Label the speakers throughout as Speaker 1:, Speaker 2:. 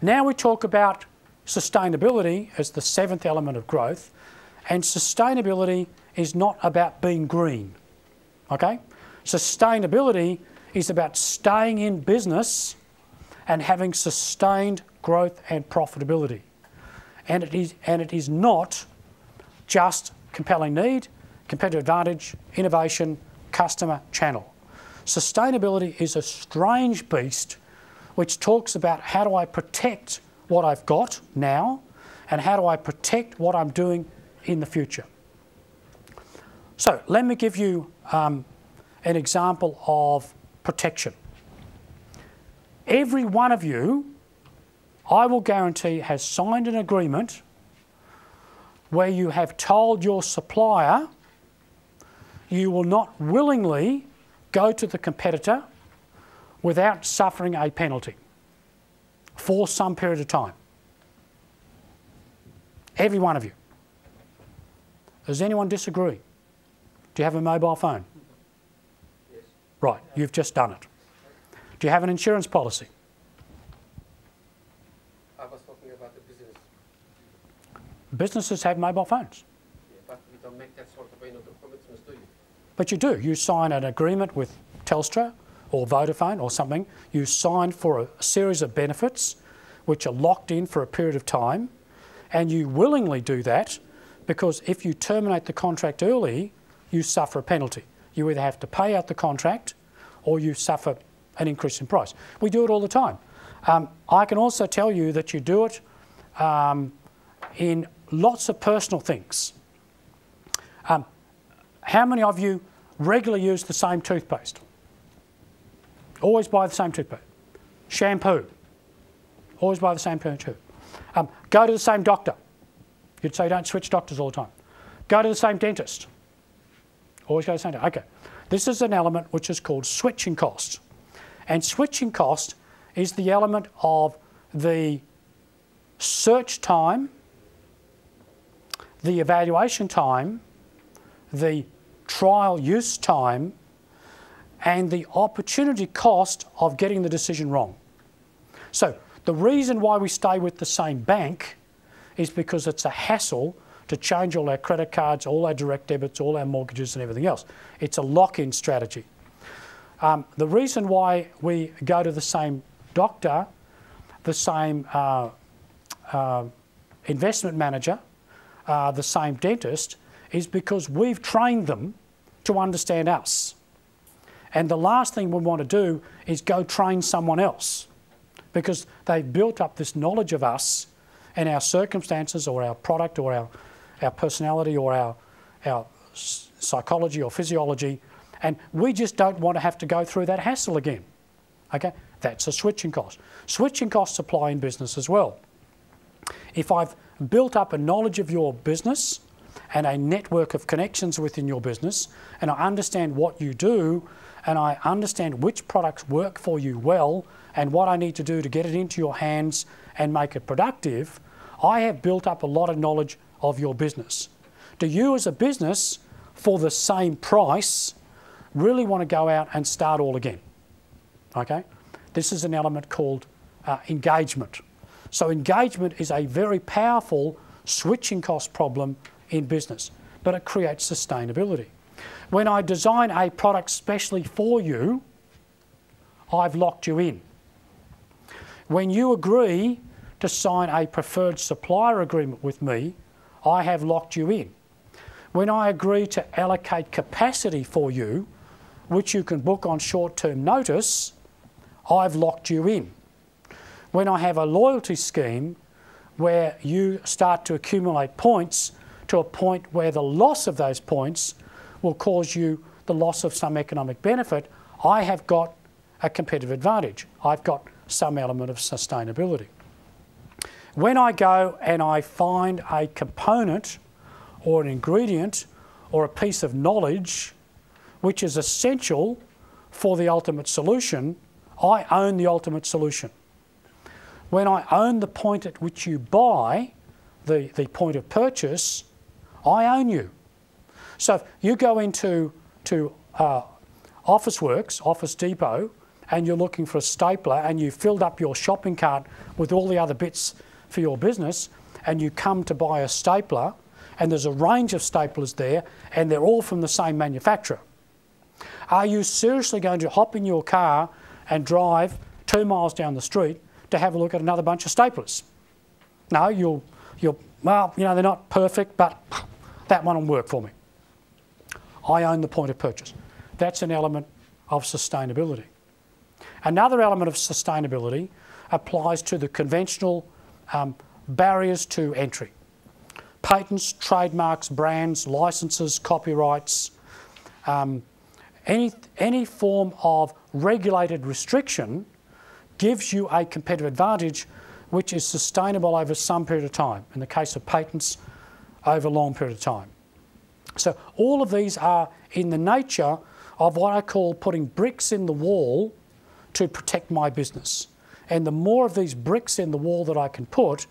Speaker 1: Now we talk about sustainability as the seventh element of growth, and sustainability is not about being green, okay? Sustainability is about staying in business and having sustained growth and profitability. And it is not just compelling need, competitive advantage, innovation, customer, channel. Sustainability is a strange beast which talks about how do I protect what I've got now and how do I protect what I'm doing in the future. So let me give you an example of protection. Every one of you, I will guarantee, has signed an agreement where you have told your supplier you will not willingly go to the competitor without suffering a penalty for some period of time. Every one of you. Does anyone disagree? Do you have a mobile phone?
Speaker 2: Yes.
Speaker 1: Right, you've just done it. Do you have an insurance policy?
Speaker 2: I was talking about the business.
Speaker 1: Businesses have mobile phones.
Speaker 2: Yeah, but we don't make that sort of commitments, do you?
Speaker 1: But you do. You sign an agreement with Telstra or Vodafone or something. You sign for a series of benefits which are locked in for a period of time, and you willingly do that because if you terminate the contract early, you suffer a penalty. You either have to pay out the contract or you suffer an increase in price. We do it all the time. I can also tell you that you do it in lots of personal things. How many of you regularly use the same toothpaste? Always buy the same toothpaste. Shampoo. Always buy the same shampoo. Go to the same doctor. You'd say don't switch doctors all the time. Go to the same dentist. Always go to the same dentist. Okay. This is an element which is called switching cost. And switching cost is the element of the search time, the evaluation time, the trial use time, and the opportunity cost of getting the decision wrong. So the reason why we stay with the same bank is because it's a hassle to change all our credit cards, all our direct debits, all our mortgages and everything else. It's a lock-in strategy. The reason why we go to the same doctor, the same investment manager, the same dentist, is because we've trained them to understand us. And the last thing we want to do is go train someone else because they've built up this knowledge of us and our circumstances or our product or our personality or our psychology or physiology, and we just don't want to have to go through that hassle again. Okay, that's a switching cost. Switching costs apply in business as well. If I've built up a knowledge of your business and a network of connections within your business, and I understand what you do, and I understand which products work for you well and what I need to do to get it into your hands and make it productive, I have built up a lot of knowledge of your business. Do you as a business, for the same price, really want to go out and start all again? Okay? This is an element called engagement. So engagement is a very powerful switching cost problem in business, but it creates sustainability. When I design a product specially for you, I've locked you in. When you agree to sign a preferred supplier agreement with me, I have locked you in. When I agree to allocate capacity for you, which you can book on short-term notice, I've locked you in. When I have a loyalty scheme where you start to accumulate points to a point where the loss of those points will cause you the loss of some economic benefit, I have got a competitive advantage. I've got some element of sustainability. When I go and I find a component or an ingredient or a piece of knowledge which is essential for the ultimate solution, I own the ultimate solution. When I own the point at which you buy, the point of purchase, I own you. So if you go into Officeworks, Office Depot, and you're looking for a stapler and you filled up your shopping cart with all the other bits for your business, and you come to buy a stapler and there's a range of staplers there and they're all from the same manufacturer. Are you seriously going to hop in your car and drive 2 miles down the street to have a look at another bunch of staplers? No, well, you know, they're not perfect, but that one will work for me. I own the point of purchase. That's an element of sustainability. Another element of sustainability applies to the conventional barriers to entry. Patents, trademarks, brands, licenses, copyrights, any form of regulated restriction gives you a competitive advantage which is sustainable over some period of time. In the case of patents, over a long period of time. So all of these are in the nature of what I call putting bricks in the wall to protect my business. And the more of these bricks in the wall that I can put,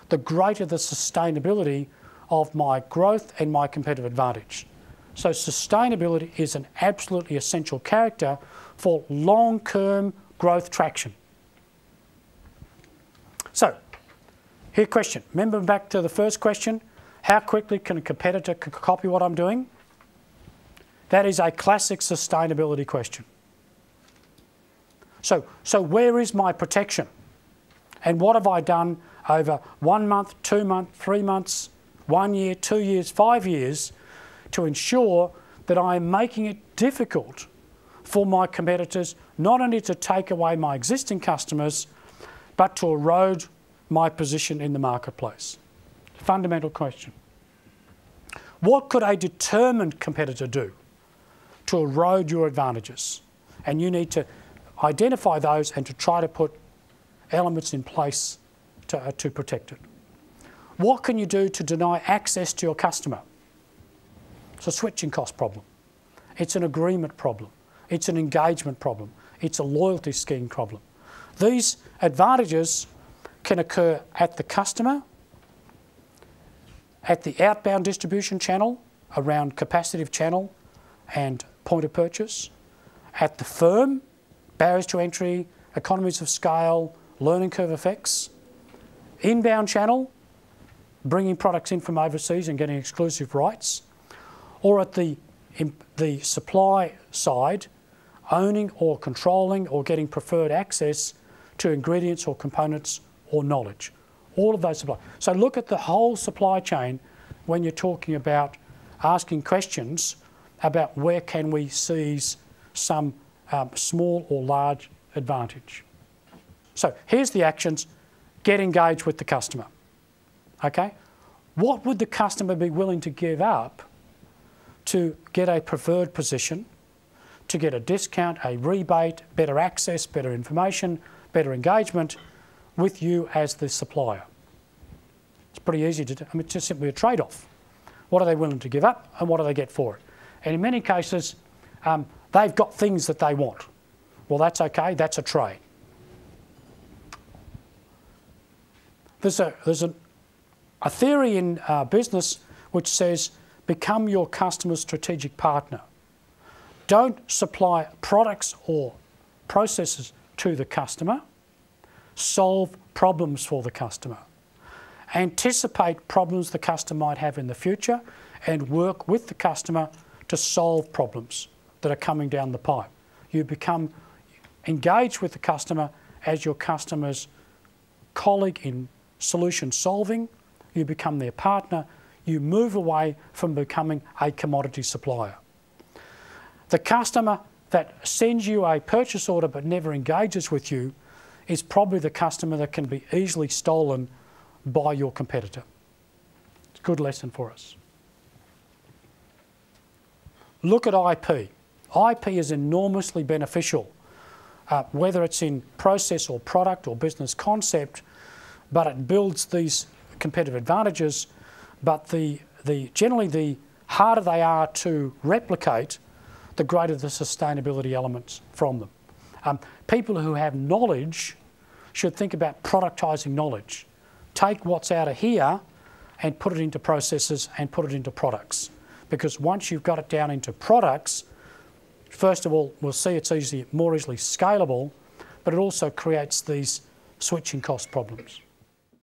Speaker 1: the greater the sustainability of my growth and my competitive advantage. So sustainability is an absolutely essential character for long-term growth traction. So, here question. Remember back to the first question, how quickly can a competitor copy what I'm doing? That is a classic sustainability question. So where is my protection? And what have I done over 1 month, 2 months, 3 months, 1 year, 2 years, 5 years to ensure that I am making it difficult for my competitors not only to take away my existing customers, but to erode my position in the marketplace? Fundamental question. What could a determined competitor do to erode your advantages? And you need to identify those and to try to put elements in place to protect it. What can you do to deny access to your customer? It's a switching cost problem. It's an agreement problem. It's an engagement problem. It's a loyalty scheme problem. These advantages can occur at the customer, at the outbound distribution channel around capacity of channel and point of purchase, at the firm, barriers to entry, economies of scale, learning curve effects, inbound channel, bringing products in from overseas and getting exclusive rights, or at the supply side, owning or controlling or getting preferred access to ingredients or components or knowledge. All of those supply. So look at the whole supply chain when you're talking about asking questions about where can we seize some small or large advantage. So here's the actions. Get engaged with the customer. Okay? What would the customer be willing to give up to get a preferred position, to get a discount, a rebate, better access, better information, better engagement with you as the supplier? It's pretty easy to do. I mean, it's just simply a trade-off. What are they willing to give up and what do they get for it? And in many cases, they've got things that they want. Well, that's okay. That's a trade. There's a theory in business which says become your customer's strategic partner. Don't supply products or processes to the customer. Solve problems for the customer. Anticipate problems the customer might have in the future and work with the customer to solve problems that are coming down the pipe. You become engaged with the customer as your customer's colleague in solution solving. You become their partner. You move away from becoming a commodity supplier. The customer that sends you a purchase order but never engages with you is probably the customer that can be easily stolen by your competitor. It's a good lesson for us. Look at IP. IP is enormously beneficial, whether it's in process or product or business concept, but it builds these competitive advantages, but generally the harder they are to replicate, the greater the sustainability elements from them. People who have knowledge should think about productizing knowledge. Take what's out of here and put it into processes and put it into products. Because once you've got it down into products, First of all, we'll see it's more easily scalable, but it also creates these switching cost problems.